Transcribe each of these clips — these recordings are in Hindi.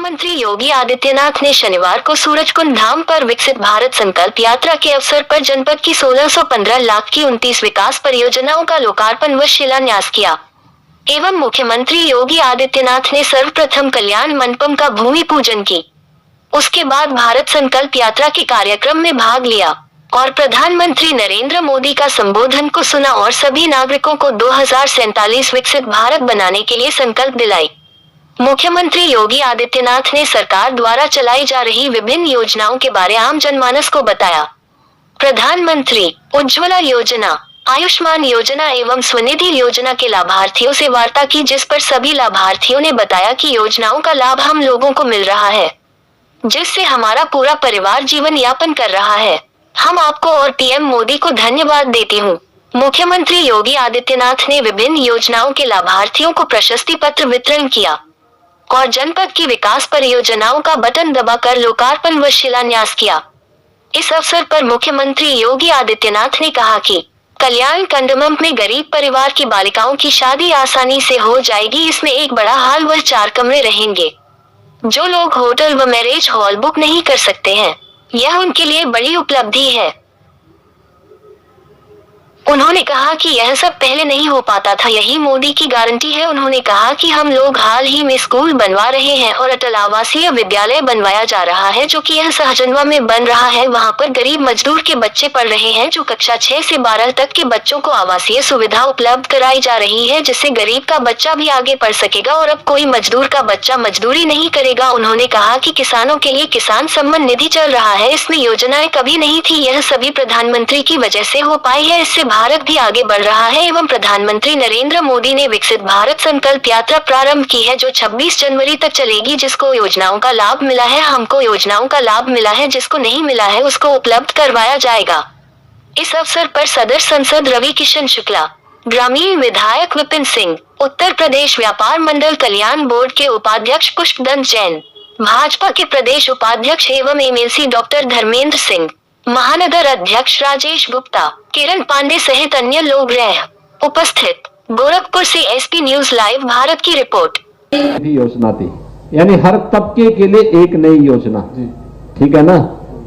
मुख्यमंत्री योगी आदित्यनाथ ने शनिवार को सूरजकुंड धाम पर विकसित भारत संकल्प यात्रा के अवसर पर जनपद की 1615 लाख की 29 विकास परियोजनाओं का लोकार्पण व शिलान्यास किया। एवं मुख्यमंत्री योगी आदित्यनाथ ने सर्वप्रथम कल्याण मंडपम का भूमि पूजन की। उसके बाद भारत संकल्प यात्रा के कार्यक्रम में भाग लिया और प्रधानमंत्री नरेंद्र मोदी का संबोधन को सुना और सभी नागरिकों को 2047 विकसित भारत बनाने के लिए संकल्प दिलाई। मुख्यमंत्री योगी आदित्यनाथ ने सरकार द्वारा चलाई जा रही विभिन्न योजनाओं के बारे आम जनमानस को बताया। प्रधानमंत्री उज्ज्वला योजना, आयुष्मान योजना एवं स्वनिधि योजना के लाभार्थियों से वार्ता की, जिस पर सभी लाभार्थियों ने बताया कि योजनाओं का लाभ हम लोगों को मिल रहा है, जिससे हमारा पूरा परिवार जीवन यापन कर रहा है। हम आपको और पीएम मोदी को धन्यवाद देती हूँ। मुख्यमंत्री योगी आदित्यनाथ ने विभिन्न योजनाओं के लाभार्थियों को प्रशस्ति पत्र वितरण किया और जनपद की विकास परियोजनाओं का बटन दबाकर लोकार्पण व शिलान्यास किया। इस अवसर पर मुख्यमंत्री योगी आदित्यनाथ ने कहा कि कल्याण कंडमम में गरीब परिवार की बालिकाओं की शादी आसानी से हो जाएगी। इसमें एक बड़ा हॉल व 4 कमरे रहेंगे। जो लोग होटल व मैरिज हॉल बुक नहीं कर सकते हैं, यह उनके लिए बड़ी उपलब्धि है। उन्होंने कहा कि यह सब पहले नहीं हो पाता था, यही मोदी की गारंटी है। उन्होंने कहा कि हम लोग हाल ही में स्कूल बनवा रहे हैं और अटल आवासीय विद्यालय बनवाया जा रहा है, जो कि यह सहजनवा में बन रहा है। वहां पर गरीब मजदूर के बच्चे पढ़ रहे हैं, जो कक्षा 6 से 12 तक के बच्चों को आवासीय सुविधा उपलब्ध कराई जा रही है, जिससे गरीब का बच्चा भी आगे पढ़ सकेगा और अब कोई मजदूर का बच्चा मजदूरी नहीं करेगा। उन्होंने कहा कि किसानों के लिए किसान सम्मान निधि चल रहा है, इसमें योजनाएं कभी नहीं थी, यह सभी प्रधानमंत्री की वजह से हो पाई है। इससे भारत भी आगे बढ़ रहा है। एवं प्रधानमंत्री नरेंद्र मोदी ने विकसित भारत संकल्प यात्रा प्रारंभ की है, जो 26 जनवरी तक चलेगी। जिसको योजनाओं का लाभ मिला है, हमको योजनाओं का लाभ मिला है, जिसको नहीं मिला है उसको उपलब्ध करवाया जाएगा। इस अवसर पर सदर संसद रवि किशन शुक्ला, ग्रामीण विधायक विपिन सिंह, उत्तर प्रदेश व्यापार मंडल कल्याण बोर्ड के उपाध्यक्ष पुष्पदंत जैन, भाजपा के प्रदेश उपाध्यक्ष एवं एमएलसी डॉक्टर धर्मेंद्र सिंह, महानगर अध्यक्ष राजेश गुप्ता, किरण पांडे सहित अन्य लोग रहे उपस्थित। गोरखपुर से एसपी न्यूज लाइव भारत की रिपोर्ट। योजना थी, यानी हर तबके के लिए एक नई योजना। ठीक है ना?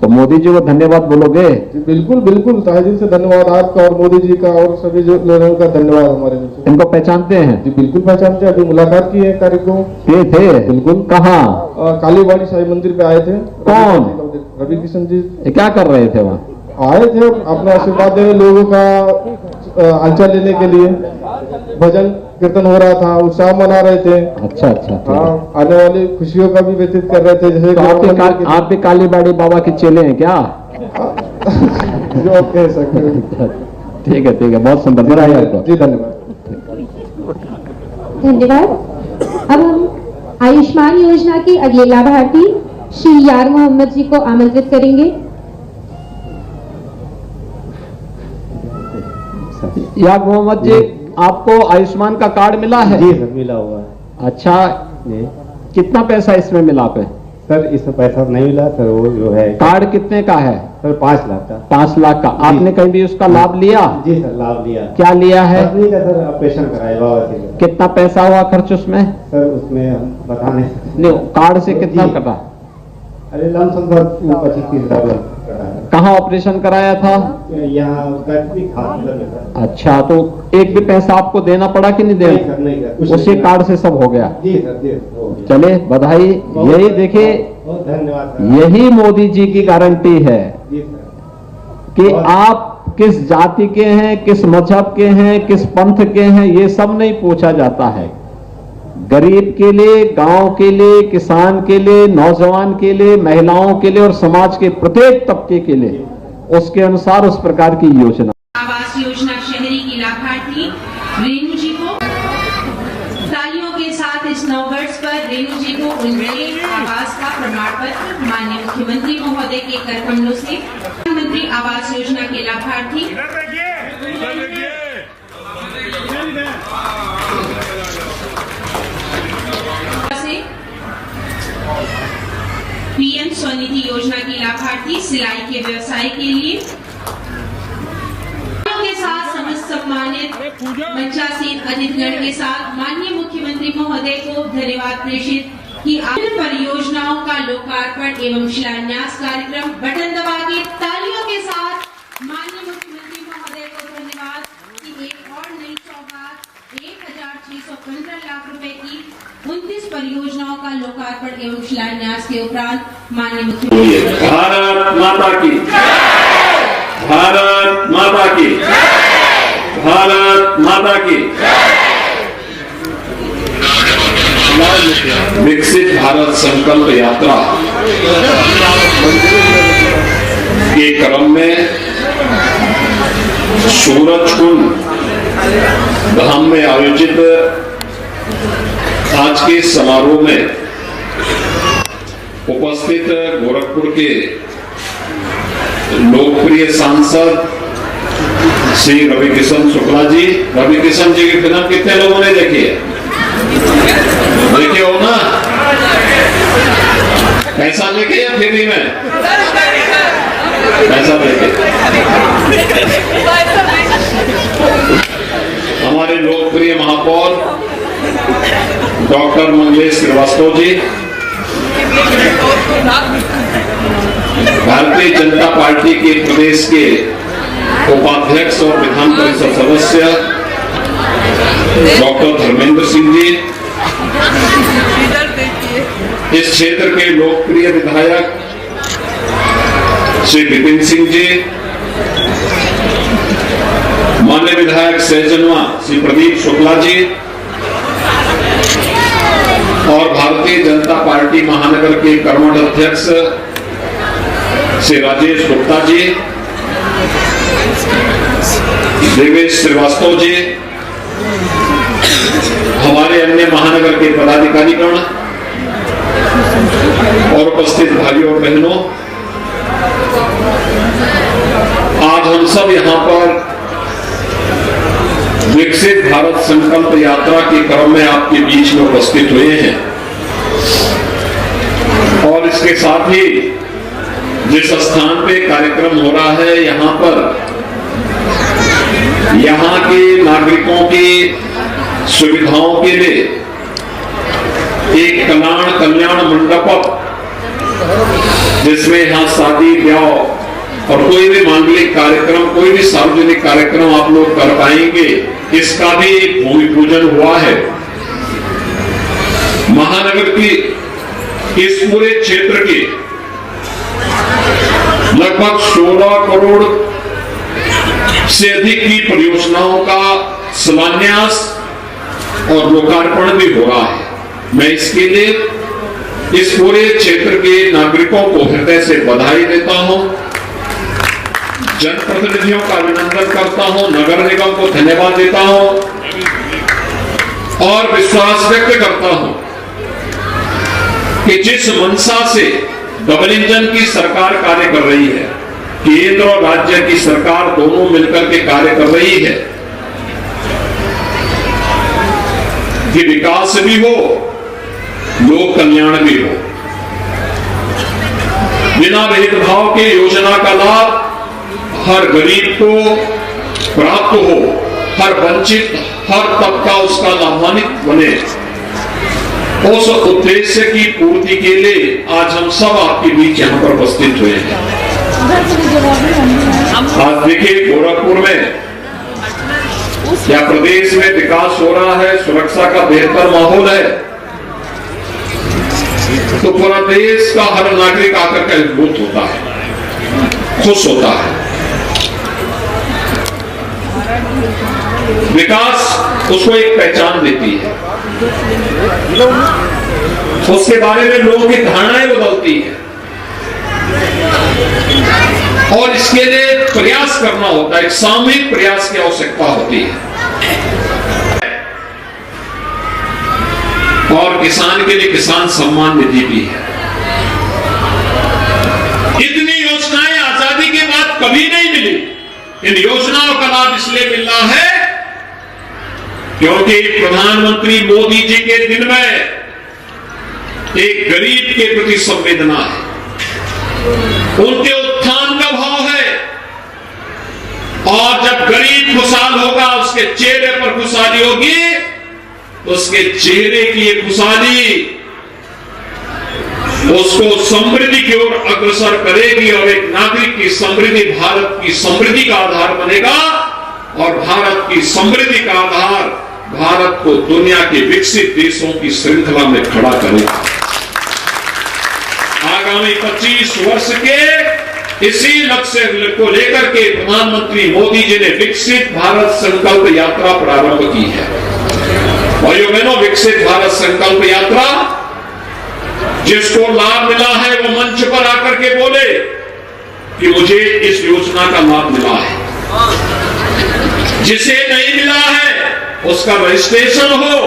तो मोदी जी को धन्यवाद बोलोगे? बिल्कुल बिल्कुल, तहे दिल से धन्यवाद आपका और मोदी जी का और सभी जो लोगों का धन्यवाद हमारे से। इनको पहचानते हैं? जी बिल्कुल पहचानते हैं, अभी मुलाकात की है कार्यक्रम ये थे। बिल्कुल। कहाँ? कालीबाड़ी साई मंदिर पे आए थे। कौन? रवि किशन जी। क्या कर रहे थे वहाँ? आए थे अपना आशीर्वाद देने, लोगों का हालचाल लेने के लिए। भजन कीर्तन हो रहा था, उत्साह मना रहे थे। अच्छा अच्छा। हाँ, आने वाली खुशियों का भी व्यतीत कर रहे थे। जैसे तो आप भी कालीबाड़ी बाबा के चेले हैं क्या? जो आप कह सकते हैं। ठीक है ठीक है, बहुत सुंदर। बधाई आपको जी, धन्यवाद। धन्यवाद। अब हम आयुष्मान योजना के अगले लाभार्थी श्री यार मोहम्मद जी को आमंत्रित करेंगे। यार मोहम्मद जी, आपको आयुष्मान का कार्ड मिला है? जी सर, मिला हुआ है। अच्छा जी। कितना पैसा इसमें मिला पे? सर इसमें पैसा नहीं मिला सर, वो जो है कार्ड कितने का है? सर 5 लाख का। 5 लाख का। आपने कहीं भी उसका लाभ लिया? जी सर, लाभ लिया। क्या लिया है? सर ऑपरेशन कराया बाबा से। कितना पैसा हुआ खर्च उसमें? सर उसमें हम बता नहीं, कार्ड से कितना कटा? अरे लमसम 25-30 लाख। कहाँ ऑपरेशन कराया था? यहाँ उसका। अच्छा, तो एक भी पैसा आपको देना पड़ा कि नहीं देना? नहीं, उसी कार्ड से सब हो गया? जी सर, जी हो गया। चले बधाई। यही देखिए, बहुत धन्यवाद। यही मोदी जी की गारंटी है जी सर, कि आप किस जाति के हैं, किस मजहब के हैं, किस पंथ के हैं, ये सब नहीं पूछा जाता है। गरीब के लिए, गांव के लिए, किसान के लिए, नौजवान के लिए, महिलाओं के लिए और समाज के प्रत्येक तबके के लिए उसके अनुसार उस प्रकार की योजना। आवास योजना शहरी की लाभार्थी रेणु जी को तालियों के साथ इस 9 वर्ष पर रेणु जी को उनके आवास का प्रमाण पत्र माननीय मुख्यमंत्री महोदय के कर कमलों से प्रधानमंत्री आवास योजना के लाभार्थी पीएम स्वनिधि योजना की लाभार्थी सिलाई के व्यवसाय के लिए के साथ समस्त सम्मानित मंचासीन अतिथिगण के साथ माननीय मुख्यमंत्री महोदय को धन्यवाद प्रेषित कि अन्य परियोजनाओं का लोकार्पण एवं शिलान्यास कार्यक्रम बटन दबा के तालियों के साथ माननीय मुख्यमंत्री महोदय को धन्यवाद कि एक और नई सौगात 1,615 लाख रुपए की 29 परियोजनाओं का लोकार्पण एवं शिलान्यास के उपरांत माननीय मुख्यमंत्री भारत माता की, भारत माता की, भारत माता की। विकसित भारत संकल्प यात्रा के क्रम में सूरजकुंड धाम में आयोजित आज के समारोह में उपस्थित गोरखपुर के लोकप्रिय सांसद श्री रविकिशन शुक्ला जी, रविकिशन जी की फिल्म कितने लोगों ने देखी है? देखे हो ना? पैसा लेके या फ्री में? पैसा लेके। हमारे लोकप्रिय महापौर डॉक्टर मंगलेश श्रीवास्तव जी, भारतीय जनता पार्टी के प्रदेश के उपाध्यक्ष और विधान परिषद सदस्य डॉक्टर धर्मेंद्र सिंह जी, इस क्षेत्र के लोकप्रिय विधायक श्री विपिन सिंह जी, माननीय विधायक सहजनवा श्री प्रदीप शुक्ला जी और भारतीय जनता पार्टी महानगर के कर्मठ अध्यक्ष श्री राजेश गुप्ता जी, देवेश श्रीवास्तव जी, हमारे अन्य महानगर के पदाधिकारीगण और उपस्थित भाइयों और बहनों, आज हम सब यहां पर विकसित भारत संकल्प यात्रा के क्रम में आपके बीच में उपस्थित हुए हैं और इसके साथ ही जिस स्थान पे कार्यक्रम हो रहा है यहां पर यहां के नागरिकों की सुविधाओं के लिए एक कल्याण मंडप, जिसमें यहां शादी ब्याह और कोई भी मांगलिक कार्यक्रम, कोई भी सार्वजनिक कार्यक्रम आप लोग कर पाएंगे, इसका भी एक भूमि पूजन हुआ है। महानगर की इस पूरे क्षेत्र की लगभग 16 करोड़ से अधिक की परियोजनाओं का शिलान्यास और लोकार्पण भी हो रहा है। मैं इसके लिए इस पूरे क्षेत्र के नागरिकों को हृदय से बधाई देता हूं, जनप्रतिनिधियों का अभिनंदन करता हूं, नगर निगम को धन्यवाद देता हूं और विश्वास व्यक्त करता हूं कि जिस मंशा से डबल इंजन की सरकार कार्य कर रही है, केंद्र और राज्य की सरकार दोनों मिलकर के कार्य कर रही है कि विकास भी हो, लोक कल्याण भी हो, बिना भेदभाव के योजना का लाभ हर गरीब को प्राप्त हो, हर वंचित, हर तबका उसका लाभान्वित बने, उस उद्देश्य की पूर्ति के लिए आज हम सब आपके बीच यहां पर उपस्थित हुए हैं। आज देखिए गोरखपुर में या प्रदेश में विकास हो रहा है, सुरक्षा का बेहतर माहौल है, तो पूरा देश का हर नागरिक आकर के अभिभूत होता है, खुश होता है। विकास उसको एक पहचान देती है, उसके बारे में लोगों की धारणाएं बदलती है और इसके लिए प्रयास करना होता है, एक सामूहिक प्रयास की आवश्यकता होती है। और किसान के लिए किसान सम्मान निधि भी है। इतनी योजनाएं आजादी के बाद कभी नहीं मिली। इन योजनाओं का लाभ इसलिए मिल रहा है क्योंकि प्रधानमंत्री मोदी जी के दिल में एक गरीब के प्रति संवेदना है, उनके उत्थान का भाव है और जब गरीब खुशहाल होगा, उसके चेहरे पर खुशहाली होगी, तो उसके चेहरे की ये खुशहाली उसको समृद्धि की ओर अग्रसर करेगी और एक नागरिक की समृद्धि भारत की समृद्धि का आधार बनेगा और भारत की समृद्धि का आधार भारत को दुनिया के विकसित देशों की श्रृंखला में खड़ा करेगा। आगामी 25 वर्ष के इसी लक्ष्य को लेकर के प्रधानमंत्री मोदी जी ने विकसित भारत संकल्प यात्रा प्रारंभ की है। भाइयों बहनों, विकसित भारत संकल्प यात्रा जिसको लाभ मिला है वो मंच पर आकर के बोले कि मुझे इस योजना का लाभ मिला है। जिसे नहीं मिला है उसका रजिस्ट्रेशन हो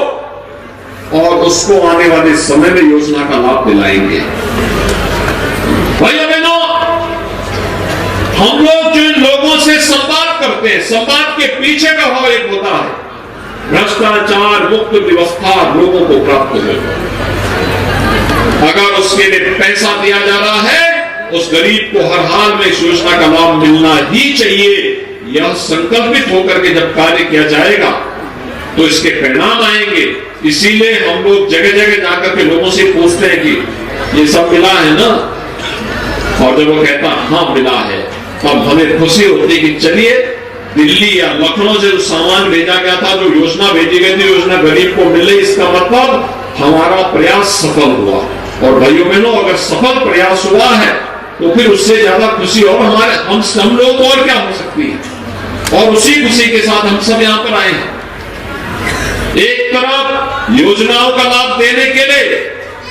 और उसको आने वाले समय में योजना का लाभ दिलाएंगे। भाइयों बहनों, हम लोग जिन लोगों से संवाद करते हैं, संवाद के पीछे का भाव एक होता है भ्रष्टाचार मुक्त व्यवस्था लोगों को प्राप्त हो। अगर उसके लिए पैसा दिया जा रहा है, उस गरीब को हर हाल में इस योजना का लाभ मिलना ही चाहिए। यह संकल्पित होकर के जब कार्य किया जाएगा तो इसके परिणाम आएंगे। इसीलिए हम लोग जगह जगह जाकर के लोगों से पूछते हैं कि ये सब मिला है ना, और जब वो कहता हाँ मिला है, तब हमें खुशी होती कि चलिए दिल्ली या लखनऊ से जो सामान भेजा गया था, जो योजना भेजी गई थी, योजना गरीब को मिले, इसका मतलब हमारा प्रयास सफल हुआ। और भाइयों बहनों, अगर सफल प्रयास हुआ है तो फिर उससे ज्यादा खुशी और हम लोग को और क्या हो सकती है। और उसी खुशी के साथ हम सब यहां पर आए हैं, एक तरफ योजनाओं का लाभ देने के लिए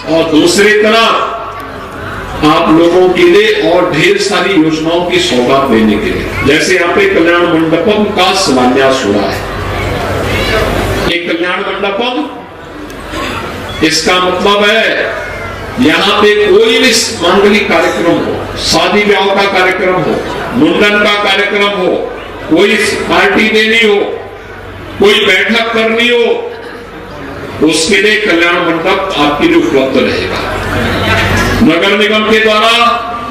और दूसरी तरफ आप लोगों के लिए और ढेर सारी योजनाओं की सौगात देने के लिए। जैसे यहाँ पे कल्याण मंडपम का शिलान्यास हुआ है। एक कल्याण मंडपम, इसका मतलब है यहाँ पे कोई भी मांगलिक कार्यक्रम हो, शादी ब्याह का कार्यक्रम हो, मुंडन का कार्यक्रम हो, कोई पार्टी देनी हो, कोई बैठक करनी हो, उसके लिए कल्याण मंडप आपके लिए उपलब्ध रहेगा। नगर निगम के द्वारा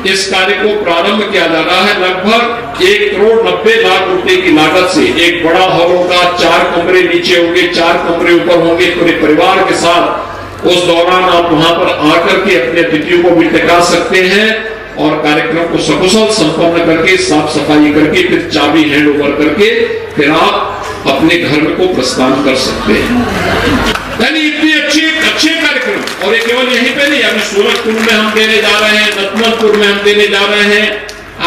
इस कार्य को प्रारंभ किया जा रहा है। लगभग 1,90,00,000 रुपए की लागत से एक बड़ा हॉल होगा, 4 कमरे नीचे होंगे, 4 कमरे ऊपर होंगे। पूरे परिवार के साथ उस दौरान आप वहां पर आकर के अपने अतिथियों को भी टिका सकते हैं और कार्यक्रम को सकुशल संपन्न करके साफ सफाई करके फिर चाबी हैंड ओवर करके फिर आप अपने घर को प्रस्थान कर सकते हैं। यानी इतनी अच्छे कार्यक्रम, और ये केवल यहीं पे नहीं, अभी सूरजपुर में हम देने जा रहे हैं, नतमलपुर में हम देने जा रहे हैं,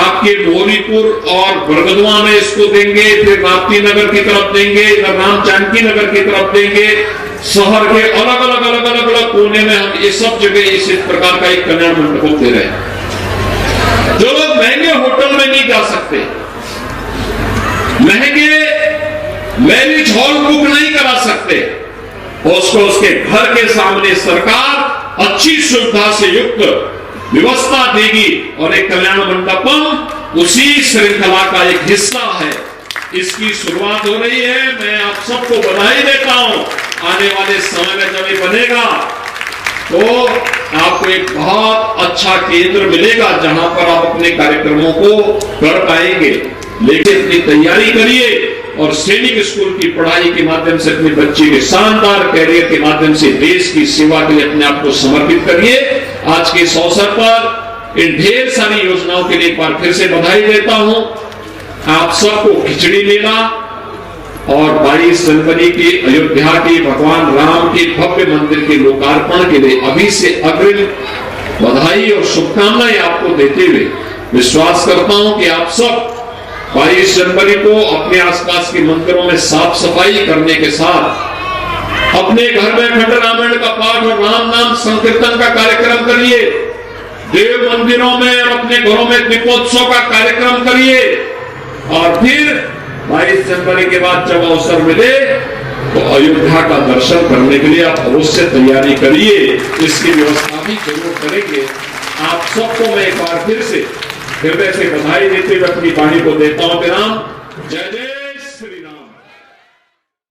आपके मोहरीपुर और बरगदुआ में इसको देंगे, फिर राप्ती नगर की तरफ देंगे, इधर राम जानकी नगर की तरफ देंगे। शहर के अलग अलग कोने में हम ये सब जगह इस प्रकार का एक कल्याण मंडप दे रहे हैं। जो लोग महंगे होटल में नहीं जा सकते, महंगे मैरिज हॉल बुक नहीं करा सकते, उसको उसके घर के सामने सरकार अच्छी सुविधा से युक्त व्यवस्था देगी और एक कल्याण मंडपम उसी श्रृंखला का एक हिस्सा है। इसकी शुरुआत हो रही है। मैं आप सबको बधाई देता हूं। आने वाले समय में जब ये बनेगा तो आपको एक बहुत अच्छा केंद्र मिलेगा जहां पर आप अपने कार्यक्रमों को कर पाएंगे। लेकिन अपनी तैयारी करिए और सैनिक स्कूल की पढ़ाई के माध्यम से अपने बच्चे के शानदार कैरियर के माध्यम से देश की सेवा के लिए अपने आप को समर्पित करिए। आज के इस अवसर पर इन ढेर सारी योजनाओं के लिए एक बार फिर से बधाई देता हूं। आप सबको खिचड़ी लेना और 22 जनवरी की अयोध्या के भगवान राम के भव्य मंदिर के लोकार्पण के लिए अभी से अग्रिम बधाई और शुभकामनाएं आपको देते हुए विश्वास करता हूं कि आप सब 22 जनवरी को अपने आसपास के मंदिरों में साफ सफाई करने के साथ अपने घर में खंड रामायण का पाठ और राम नाम संकीर्तन का कार्यक्रम करिए। देव मंदिरों में और अपने घरों में दीपोत्सव का कार्यक्रम करिए और फिर 22 जनवरी के बाद जब अवसर मिले तो अयोध्या का दर्शन करने के लिए आप अवश्य तैयारी करिए। इसकी व्यवस्था भी जरूर करेंगे। आप सबको मैं एक बार फिर से हृदय से बधाई देते हुए अपनी वाणी को देता हूं। विराम। जय जय।